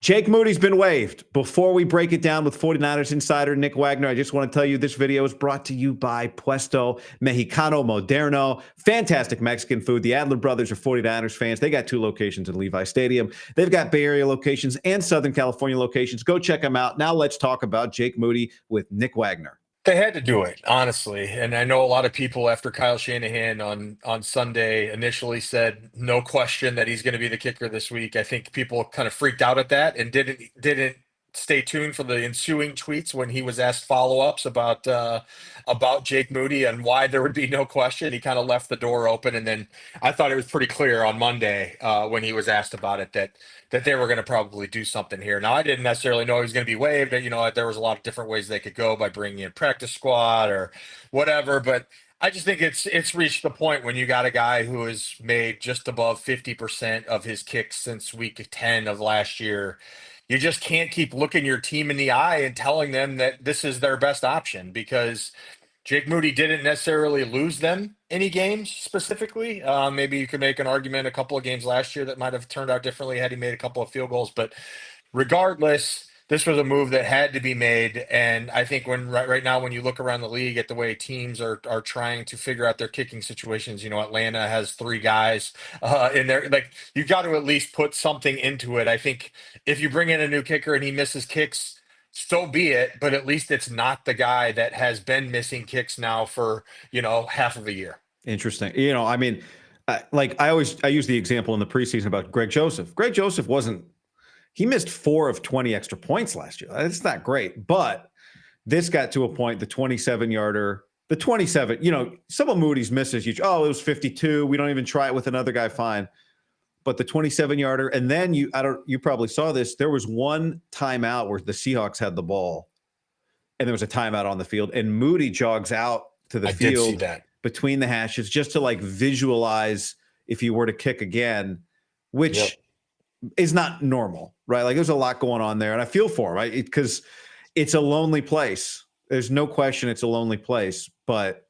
Jake Moody's been waived. Before we break it down with 49ers insider Nick Wagoner, I just want to tell you this video is brought to you by Puesto Mexicano Moderno. Fantastic Mexican food. The Adler brothers are 49ers fans. They got 2 locations in Levi Stadium. They've got Bay Area locations and Southern California locations. Go check them out. Now let's talk about Jake Moody with Nick Wagoner. They had to do it, honestly. And I know a lot of people after Kyle Shanahan on Sunday initially said no question that he's going to be the kicker this week. I think people kind of freaked out at that and didn't stay tuned for the ensuing tweets when he was asked follow-ups about Jake Moody and why there would be no question. He kind of left the door open, and then I thought it was pretty clear on Monday when he was asked about it that they were going to probably do something here. Now, I didn't necessarily know he was going to be waived. You know, there was a lot of different ways they could go by bringing in practice squad or whatever, but I just think it's reached the point when you got a guy who has made just above 50% of his kicks since week 10 of last year. You just can't keep looking your team in the eye and telling them that this is their best option, because Jake Moody didn't necessarily lose them any games specifically. Maybe you could make an argument a couple of games last year that might have turned out differently had he made a couple of field goals. But regardless, this was a move that had to be made. And I think right now, when you look around the league at the way teams are trying to figure out their kicking situations, you know, Atlanta has 3 guys in there. Like, you've got to at least put something into it. I think if you bring in a new kicker and he misses kicks, so be it, but at least it's not the guy that has been missing kicks now for, you know, half of a year. Interesting. You know, I mean, I use the example in the preseason about Greg Joseph. Greg Joseph he missed 4 of 20 extra points last year. It's not great, but this got to a point, the 27-yarder, you know, some of Moody's misses, it was 52. We don't even try it with another guy. Fine. But the 27-yarder, and then you probably saw this. There was one timeout where the Seahawks had the ball, and there was a timeout on the field, and Moody jogs out to the field did see that between the hashes just to like visualize if he were to kick again, which is not normal, right? Like, there's a lot going on there, and I feel for him, right? Because it's a lonely place. There's no question it's a lonely place, but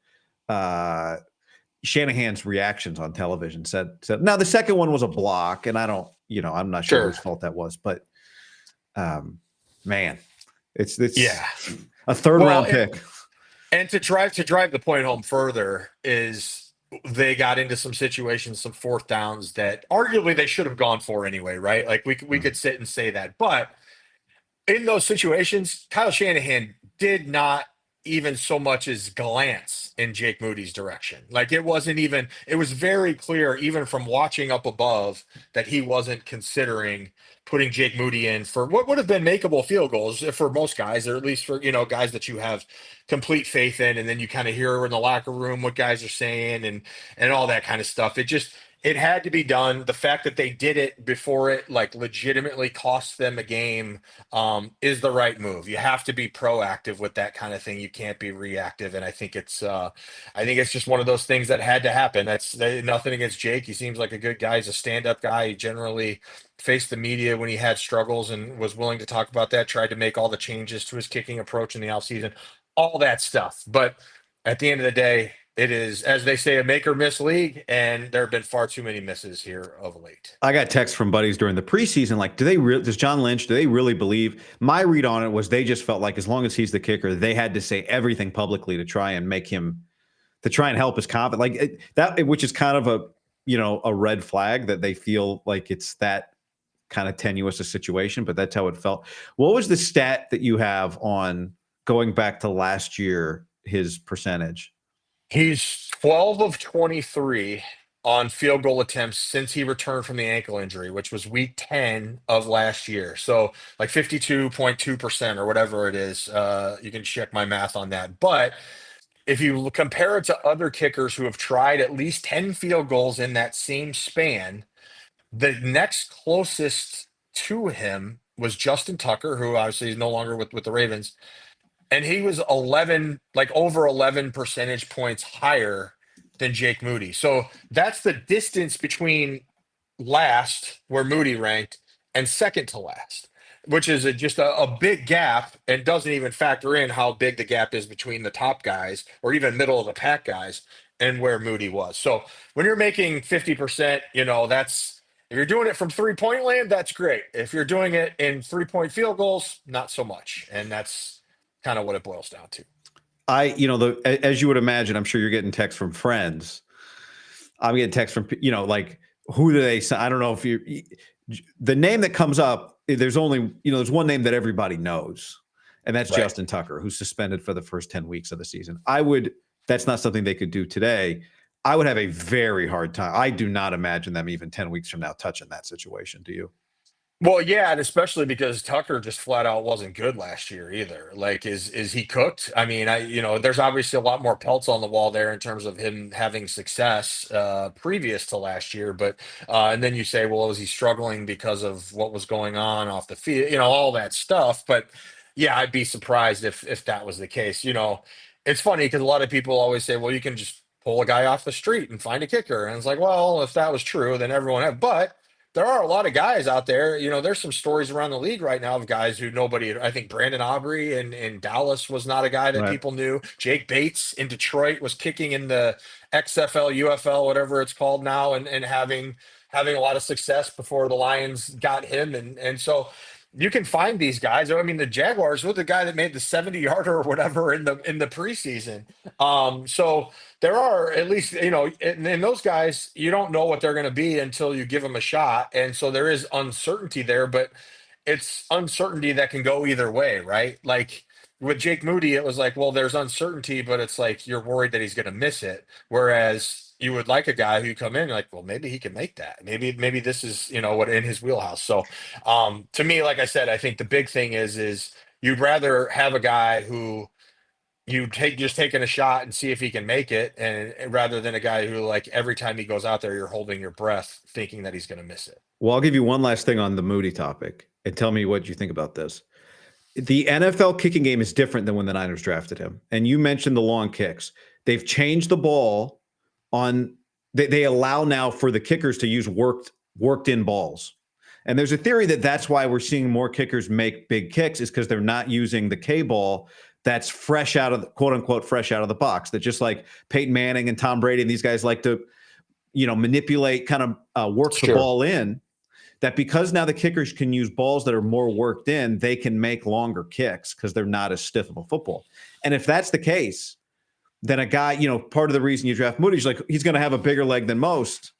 Shanahan's reactions on television said now the second one was a block, and I'm not sure whose fault that was, but man, it's a third round pick. And to drive the point home further is they got into some situations, some fourth downs that arguably they should have gone for anyway, right? Like, we could sit and say that, but in those situations, Kyle Shanahan did not even so much as glance in Jake Moody's direction. Like, it was very clear, even from watching up above, that he wasn't considering putting Jake Moody in for what would have been makeable field goals for most guys, or at least for, you know, guys that you have complete faith in. And then you kind of hear in the locker room what guys are saying and all that kind of stuff. It had to be done. The fact that they did it before it like legitimately cost them a game is the right move. You have to be proactive with that kind of thing. You can't be reactive. And I think it's just one of those things that had to happen. That's nothing against Jake. He seems like a good guy. He's a stand-up guy. He generally faced the media when he had struggles and was willing to talk about that, tried to make all the changes to his kicking approach in the offseason, all that stuff. But at the end of the day, it is, as they say, a make or miss league, and there have been far too many misses here of late. I got texts from buddies during the preseason, like, does John Lynch, do they really believe? My read on it was they just felt like as long as he's the kicker, they had to say everything publicly to try and help his confidence, which is kind of a red flag that they feel like it's that kind of tenuous a situation, but that's how it felt. What was the stat that you have on going back to last year, his percentage? He's 12 of 23 on field goal attempts since he returned from the ankle injury, which was week 10 of last year. So like 52.2% or whatever it is. You can check my math on that. But if you compare it to other kickers who have tried at least 10 field goals in that same span, the next closest to him was Justin Tucker, who obviously is no longer with the Ravens. And he was over 11 percentage points higher than Jake Moody. So that's the distance between last, where Moody ranked, and second to last, which is just a big gap, and doesn't even factor in how big the gap is between the top guys or even middle of the pack guys and where Moody was. So when you're making 50%, you know, that's If you're doing it from 3-point land, that's great. If you're doing it in 3-point field goals, not so much. And that's kind of what it boils down to. As you would imagine, I'm sure you're getting texts from friends. I'm getting texts from, like, who do they say? I don't know if the name that comes up, there's only, there's one name that everybody knows, and that's Right. Justin Tucker, who's suspended for the first 10 weeks of the season. That's not something they could do today. I would have a very hard time. I do not imagine them even 10 weeks from now touching that situation. Do you? Well, yeah, and especially because Tucker just flat out wasn't good last year either. Like, is he cooked? I mean, there's obviously a lot more pelts on the wall there in terms of him having success previous to last year. But and then you say, well, is he struggling because of what was going on off the field? All that stuff. But yeah, I'd be surprised if that was the case. It's funny because a lot of people always say, well, you can just pull a guy off the street and find a kicker, and it's like, well, if that was true, then everyone had. But there are a lot of guys out there. There's some stories around the league right now of guys who nobody, I think Brandon Aubrey in Dallas was not a guy that Right. people knew. Jake Bates in Detroit was kicking in the XFL, UFL, whatever it's called now, and having a lot of success before the Lions got him. And so you can find these guys. I mean, the Jaguars were the guy that made the 70-yarder or whatever in the preseason. So there are at least, and those guys, you don't know what they're going to be until you give them a shot. And so there is uncertainty there, but it's uncertainty that can go either way, right? Like with Jake Moody, it was like, well, there's uncertainty, but it's like you're worried that he's going to miss it. Whereas you would like a guy who come in like, well, maybe he can make that. Maybe this is, what in his wheelhouse. So to me, like I said, I think the big thing is you'd rather have a guy who just taking a shot and see if he can make it, and rather than a guy who, like, every time he goes out there, you're holding your breath thinking that he's going to miss it. Well, I'll give you one last thing on the Moody topic and tell me what you think about this. The NFL kicking game is different than when the Niners drafted him. And you mentioned the long kicks. They've changed the ball they allow now for the kickers to use worked in balls. And there's a theory that that's why we're seeing more kickers make big kicks, is because they're not using the K ball that's fresh out of the, quote unquote, fresh out of the box. That just like Peyton Manning and Tom Brady and these guys like to, manipulate, kind of work the ball in. That because now the kickers can use balls that are more worked in, they can make longer kicks because they're not as stiff of a football. And if that's the case, then a guy, part of the reason you draft Moody is like he's going to have a bigger leg than most.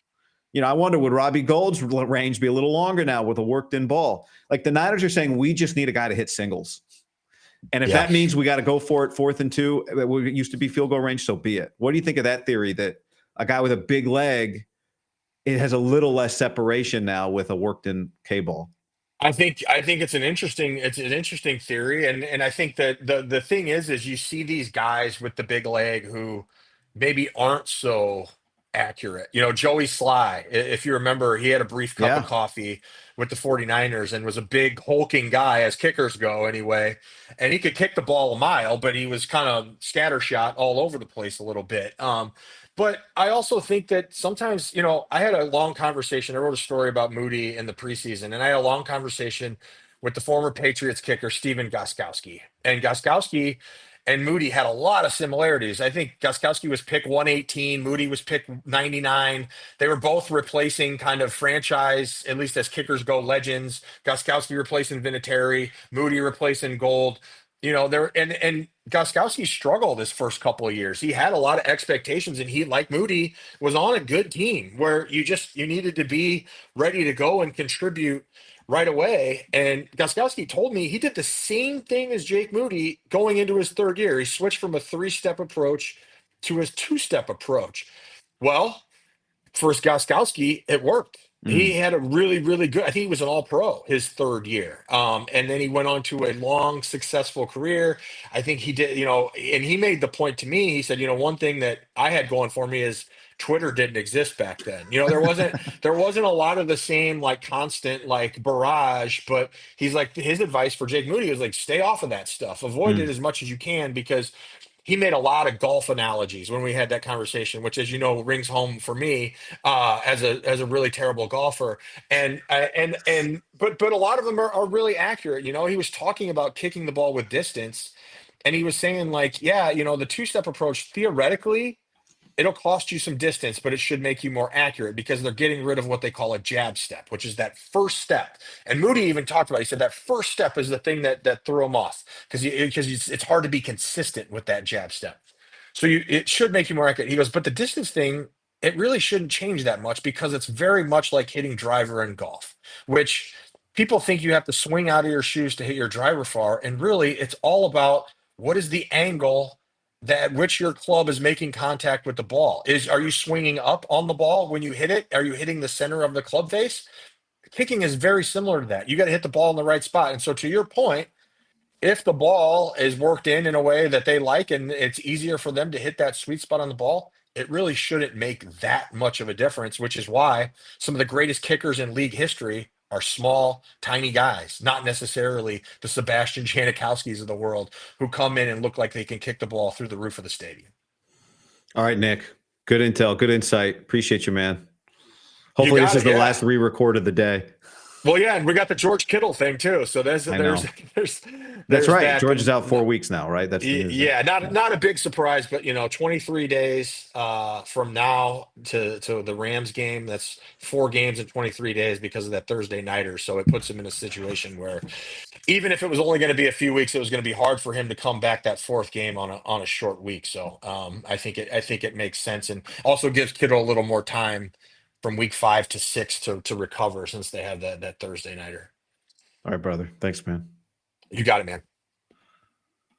I wonder, would Robbie Gould's range be a little longer now with a worked in ball? Like the Niners are saying, we just need a guy to hit singles. And if that means we got to go for it 4th and 2, it used to be field goal range, so be it. What do you think of that theory that a guy with a big leg, it has a little less separation now with a worked in K ball? I think it's an interesting theory, and I think that the thing is you see these guys with the big leg who maybe aren't so accurate. Joey Sly, if you remember, he had a brief cup of coffee with the 49ers and was a big hulking guy as kickers go anyway, and he could kick the ball a mile, but he was kind of scattershot all over the place a little bit. But I also think that sometimes, I had a long conversation. I wrote a story about Moody in the preseason, and I had a long conversation with the former Patriots kicker, Steven Gostkowski. And Gostkowski and Moody had a lot of similarities. I think Gostkowski was pick 118, Moody was pick 99. They were both replacing kind of franchise, at least as kickers go, legends. Gostkowski replacing Vinatieri, Moody replacing Gold. And Gostkowski struggled his first couple of years. He had a lot of expectations, and he, like Moody, was on a good team where you needed to be ready to go and contribute right away. And Gostkowski told me he did the same thing as Jake Moody going into his 3rd year. He switched from a 3-step approach to his 2-step approach. Well, for Gostkowski, it worked. He had a really, really good, I think he was an all-pro his 3rd year. And then he went on to a long, successful career. I think he did, and he made the point to me. He said, one thing that I had going for me is Twitter didn't exist back then. There wasn't a lot of the same like constant like barrage, but he's like, his advice for Jake Moody was like, stay off of that stuff. Avoid it as much as you can, because he made a lot of golf analogies when we had that conversation, which, as you know, rings home for me as a really terrible golfer. But a lot of them are really accurate. He was talking about kicking the ball with distance, and he was saying like, the 2-step approach theoretically it'll cost you some distance, but it should make you more accurate because they're getting rid of what they call a jab step, which is that first step. And Moody even talked about it. He said that first step is the thing that threw him off because it's hard to be consistent with that jab step. So it should make you more accurate. He goes, but the distance thing, it really shouldn't change that much because it's very much like hitting driver in golf, which people think you have to swing out of your shoes to hit your driver far. And really, it's all about what is the angle that which your club is making contact with the ball. Are you swinging up on the ball when you hit it? Are you hitting the center of the club face? Kicking is very similar to that. You got to hit the ball in the right spot. And so to your point, if the ball is worked in a way that they like and it's easier for them to hit that sweet spot on the ball, it really shouldn't make that much of a difference, which is why some of the greatest kickers in league history are small, tiny guys, not necessarily the Sebastian Janikowskis of the world who come in and look like they can kick the ball through the roof of the stadium. All right, Nick. Good intel, good insight. Appreciate you, man. You Hopefully got this is it, the yeah. last re-record of the day. Well, yeah, and we got the George Kittle thing too. So there's That's there's right. that. George is out 4 weeks now, right? That's the news. Yeah, not a big surprise, but 23 days from now to the Rams game. That's 4 games in 23 days because of that Thursday nighter. So it puts him in a situation where even if it was only going to be a few weeks, it was going to be hard for him to come back that fourth game on a short week. So I think it makes sense and also gives Kittle a little more time from week 5 to 6 to recover since they have that Thursday nighter. All right, brother. Thanks, man. You got it, man.